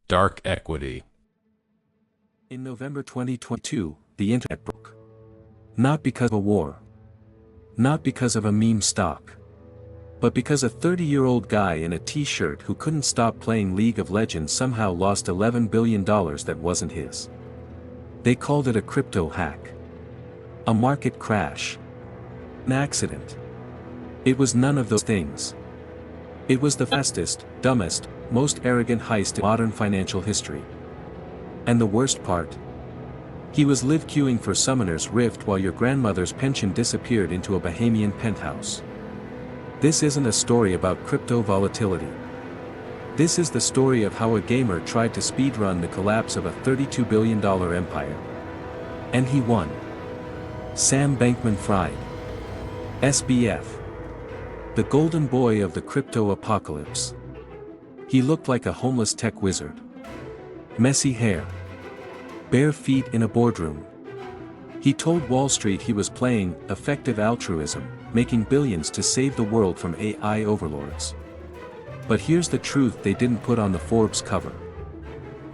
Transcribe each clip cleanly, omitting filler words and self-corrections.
Dark equity. In November 2022, the internet broke. Not because of a war. Not because of a meme stock. But because a 30-year-old guy in a t-shirt who couldn't stop playing League of Legends somehow lost $11 billion that wasn't his. They called it a crypto hack. A market crash. An accident. It was none of those things. It was the fastest, dumbest, most arrogant heist in modern financial history. And the worst part? He was live queuing for Summoner's Rift while your grandmother's pension disappeared into a Bahamian penthouse. This isn't a story about crypto volatility. This is the story of how a gamer tried to speedrun the collapse of a $32 billion empire. And he won. Sam Bankman-Fried. SBF. The golden boy of the crypto apocalypse. He looked like a homeless tech wizard. Messy hair. Bare feet in a boardroom. He told Wall Street he was playing effective altruism, making billions to save the world from AI overlords. But here's the truth they didn't put on the Forbes cover.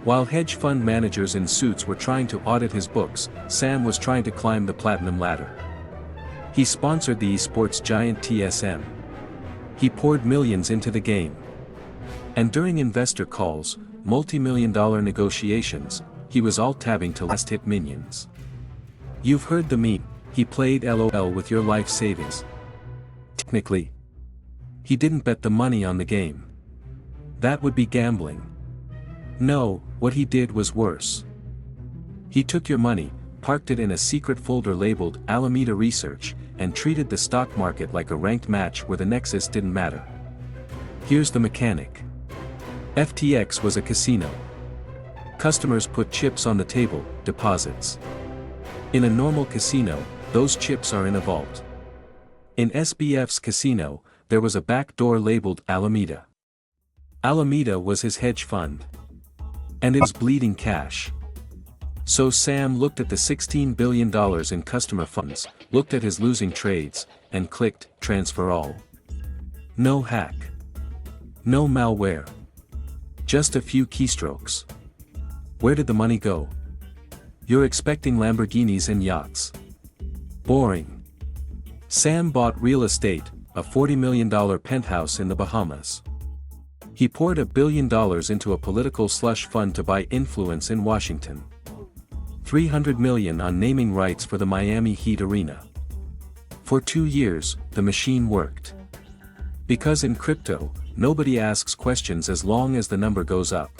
While hedge fund managers in suits were trying to audit his books, Sam was trying to climb the platinum ladder. He sponsored the esports giant TSM. He poured millions into the game. And during investor calls, multi-million-dollar negotiations, he was alt-tabbing to last-hit minions. You've heard the meme, he played LOL with your life savings. Technically, he didn't bet the money on the game. That would be gambling. No, what he did was worse. He took your money, parked it in a secret folder labeled Alameda Research, and treated the stock market like a ranked match where the nexus didn't matter. Here's the mechanic. FTX was a casino. Customers put chips on the table, deposits. In a normal casino, those chips are in a vault. In SBF's casino, there was a back door labeled Alameda. Alameda was his hedge fund. And it was bleeding cash. So Sam looked at the $16 billion in customer funds, looked at his losing trades, and clicked transfer all. No hack. No malware. Just a few keystrokes. Where did the money go? You're expecting Lamborghinis and yachts. Boring. Sam bought real estate, a $40 million penthouse in the Bahamas. He poured $1 billion into a political slush fund to buy influence in Washington. $300 million on naming rights for the Miami Heat arena. For 2 years, the machine worked. Because in crypto, nobody asks questions as long as the number goes up.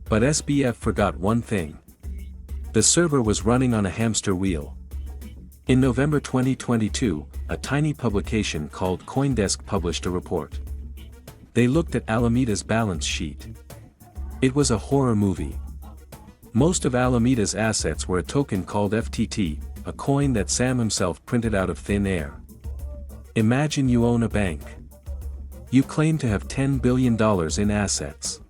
But SBF forgot one thing. The server was running on a hamster wheel. In November 2022, a tiny publication called CoinDesk published a report. They looked at Alameda's balance sheet. It was a horror movie. Most of Alameda's assets were a token called FTT, a coin that Sam himself printed out of thin air. Imagine you own a bank. You claim to have $10 billion in assets.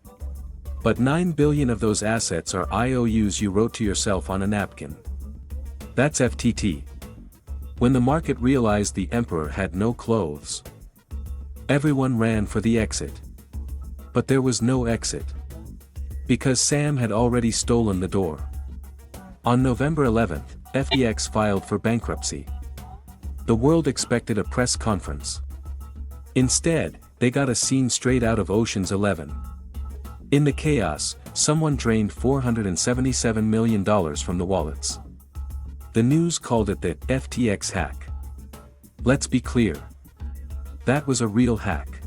But 9 billion of those assets are IOUs you wrote to yourself on a napkin. That's FTT. When the market realized the emperor had no clothes, everyone ran for the exit. But there was no exit. Because Sam had already stolen the door. On November 11th, FTX filed for bankruptcy. The world expected a press conference. Instead, they got a scene straight out of Ocean's 11. In the chaos, someone drained $477 million from the wallets. The news called it the FTX hack. Let's be clear. That was a real hack.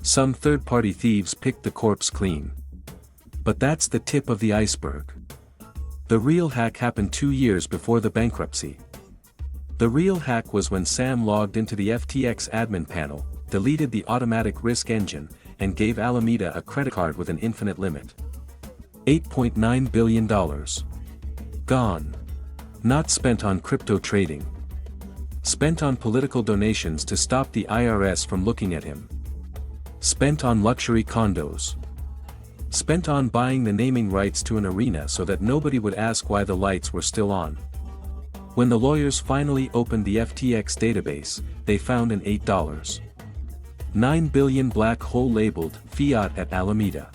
Some third-party thieves picked the corpse clean. But that's the tip of the iceberg. The real hack happened 2 years before the bankruptcy. The real hack was when Sam logged into the FTX admin panel, deleted the automatic risk engine, and gave Alameda a credit card with an infinite limit. $8.9 billion. Gone. Not spent on crypto trading. Spent on political donations to stop the IRS from looking at him. Spent on luxury condos. Spent on buying the naming rights to an arena so that nobody would ask why the lights were still on. When the lawyers finally opened the FTX database, they found an $8.9 billion black hole labeled fiat at Alameda.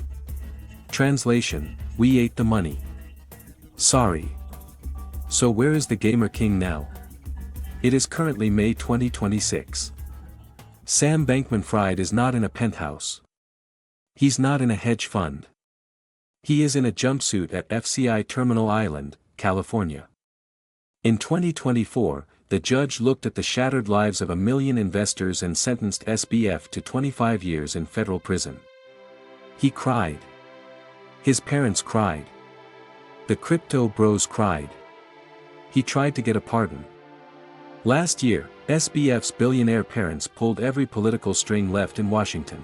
Translation, we ate the money. Sorry. So where is the Gamer King now? It is currently May 2026. Sam Bankman-Fried is not in a penthouse. He's not in a hedge fund. He is in a jumpsuit at FCI Terminal Island, California. In 2024, the judge looked at the shattered lives of 1 million investors and sentenced SBF to 25 years in federal prison. He cried. His parents cried. The crypto bros cried. He tried to get a pardon. Last year, SBF's billionaire parents pulled every political string left in Washington.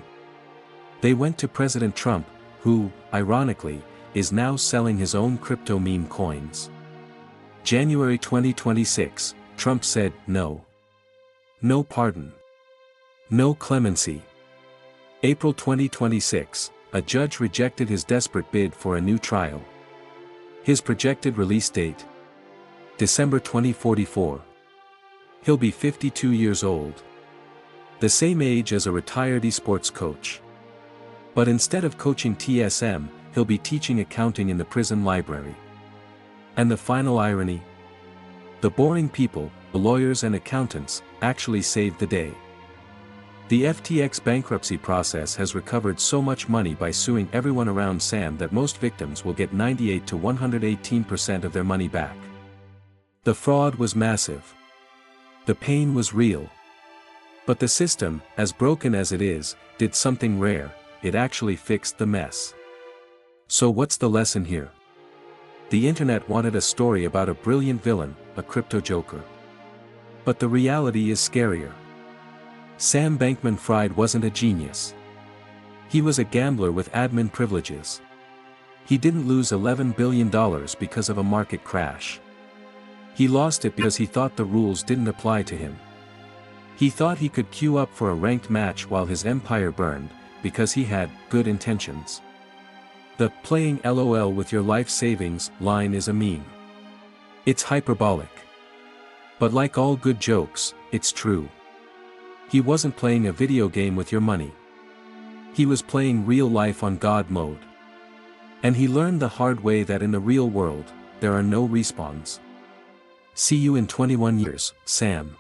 They went to President Trump, who, ironically, is now selling his own crypto meme coins. January 2026, Trump said no. No pardon. No clemency. April 2026, a judge rejected his desperate bid for a new trial. His projected release date? December 2044. He'll be 52 years old. The same age as a retired esports coach. But instead of coaching TSM, he'll be teaching accounting in the prison library. And the final irony? The boring people, the lawyers and accountants, actually saved the day. The FTX bankruptcy process has recovered so much money by suing everyone around Sam that most victims will get 98 to 118% of their money back. The fraud was massive. The pain was real. But the system, as broken as it is, did something rare. It actually fixed the mess. So what's the lesson here? The internet wanted a story about a brilliant villain, a crypto joker. But the reality is scarier. Sam Bankman-Fried wasn't a genius. He was a gambler with admin privileges. He didn't lose $11 billion because of a market crash. He lost it because he thought the rules didn't apply to him. He thought he could queue up for a ranked match while his empire burned, because he had good intentions. The "playing LOL with your life savings" line is a meme. It's hyperbolic. But like all good jokes, it's true. He wasn't playing a video game with your money. He was playing real life on God mode. And he learned the hard way that in the real world, there are no respawns. See you in 21 years, Sam.